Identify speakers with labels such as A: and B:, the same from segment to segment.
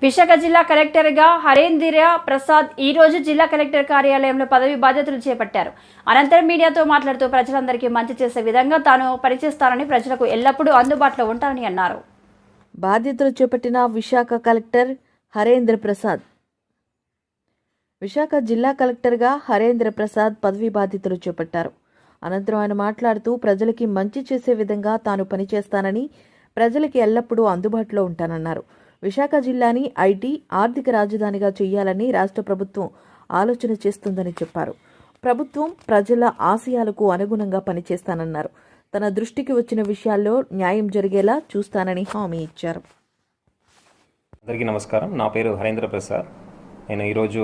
A: విశాఖ జిల్లా కలెక్టర్గా హరేంద్ర ప్రసాద్ ఈ రోజు జిల్లా కలెక్టర్ కార్యాలయంలో పదవి బాధ్యతలు చేపట్టారు. అనంతరం మీడియాతో మాట్లాడుతూ ప్రజలందరికీ మంచి చేసే విధంగా తాను పనిచేస్తానని, ప్రజలకు ఎల్లప్పుడూ అందుబాటులో ఉంటానని అన్నారు.
B: బాధ్యతలు చేపట్టిన విశాఖ కలెక్టర్ హరేంద్ర ప్రసాద్. విశాఖ జిల్లా కలెక్టర్గా హరేంద్ర ప్రసాద్ పదవి బాధ్యతలు చేపట్టారు. అనంతరం ఆయన మాట్లాడుతూ ప్రజలకి మంచి చేసే విధంగా తాను పనిచేస్తానని, ప్రజలకి ఎల్లప్పుడూ అందుబాటులో ఉంటానన్నారు. విశాఖ జిల్లాని ఐటీ, ఆర్థిక రాజధానిగా చేయాలని రాష్ట్ర ప్రభుత్వం ఆలోచన చేస్తుందని చెప్పారు. ప్రభుత్వం ప్రజల ఆశయాలకు అనుగుణంగా పనిచేస్తానన్నారు. తన దృష్టికి వచ్చిన విషయాల్లో న్యాయం జరిగేలా చూస్తానని హామీ ఇచ్చారు.
C: అందరికీ నమస్కారం. నా పేరు హరేంద్ర ప్రసాద్. నేను ఈరోజు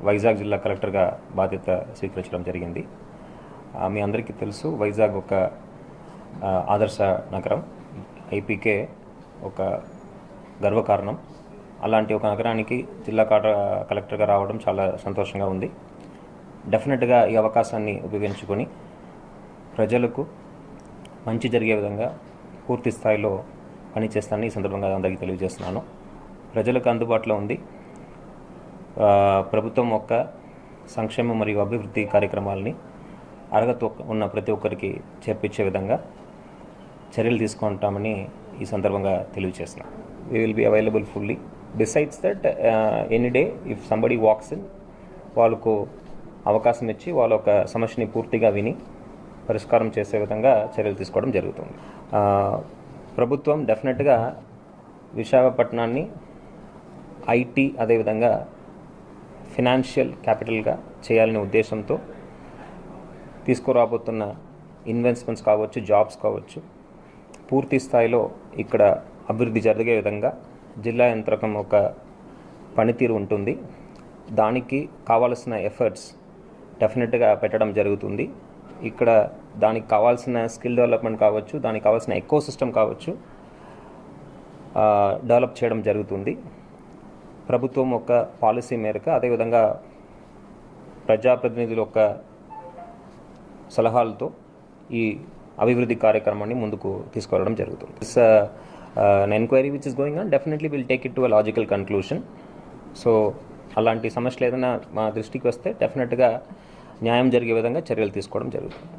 C: వైజాగ్ జిల్లా కలెక్టర్గా బాధ్యత స్వీకరించడం జరిగింది. మీ అందరికీ తెలుసు, వైజాగ్ ఒక ఆదర్శ నగరం, ఐపీకే ఒక గర్వకారణం. అలాంటి ఒక నగరానికి జిల్లా కలెక్టర్గా రావడం చాలా సంతోషంగా ఉంది. డెఫినెట్గా ఈ అవకాశాన్ని ఉపయోగించుకొని ప్రజలకు మంచి జరిగే విధంగా పూర్తి స్థాయిలో పనిచేస్తానని ఈ సందర్భంగా అందరికీ తెలియజేస్తున్నాను. ప్రజలకు అందుబాటులో ఉంది. ప్రభుత్వం యొక్క సంక్షేమ మరియు అభివృద్ధి కార్యక్రమాలని అర్హత ఉన్న ప్రతి ఒక్కరికి చేర్పించే విధంగా చర్యలు తీసుకుంటామని ఈ సందర్భంగా తెలియజేస్తున్నాను. We will be available fully. Besides that, any day if somebody walks in, వాళ్ళకు అవకాశం ఇచ్చి వాళ్ళ ఒక సమస్యని పూర్తిగా విని పరిష్కారం చేసే విధంగా చర్యలు తీసుకోవడం జరుగుతుంది. ప్రభుత్వం డెఫినెట్గా విశాఖపట్నాన్ని ఐటీ అదేవిధంగా ఫినాన్షియల్ క్యాపిటల్గా చేయాలనే ఉద్దేశంతో తీసుకురాబోతున్న ఇన్వెస్ట్మెంట్స్ కావచ్చు, జాబ్స్ కావచ్చు, పూర్తి స్థాయిలో ఇక్కడ అభివృద్ధి జరిగే విధంగా జిల్లా యంత్రకం ఒక పనితీరు ఉంటుంది. దానికి కావాల్సిన ఎఫర్ట్స్ డెఫినెట్గా పెట్టడం జరుగుతుంది. ఇక్కడ దానికి కావాల్సిన స్కిల్ డెవలప్మెంట్ కావచ్చు, దానికి కావాల్సిన ఎకో సిస్టమ్ కావచ్చు, డెవలప్ చేయడం జరుగుతుంది. ప్రభుత్వం ఒక పాలసీ మేరకు అదేవిధంగా ప్రజాప్రతినిధుల యొక్క సలహాలతో ఈ అభివృద్ధి కార్యక్రమాన్ని ముందుకు తీసుకువెళ్ళడం జరుగుతుంది. An enquiry which is going on, definitely will take it to a logical conclusion. So అలాంటి సమస్యలు ఏదైనా మా దృష్టికి వస్తే డెఫినెట్గా న్యాయం జరిగే విధంగా చర్యలు తీసుకోవడం జరుగుతుంది.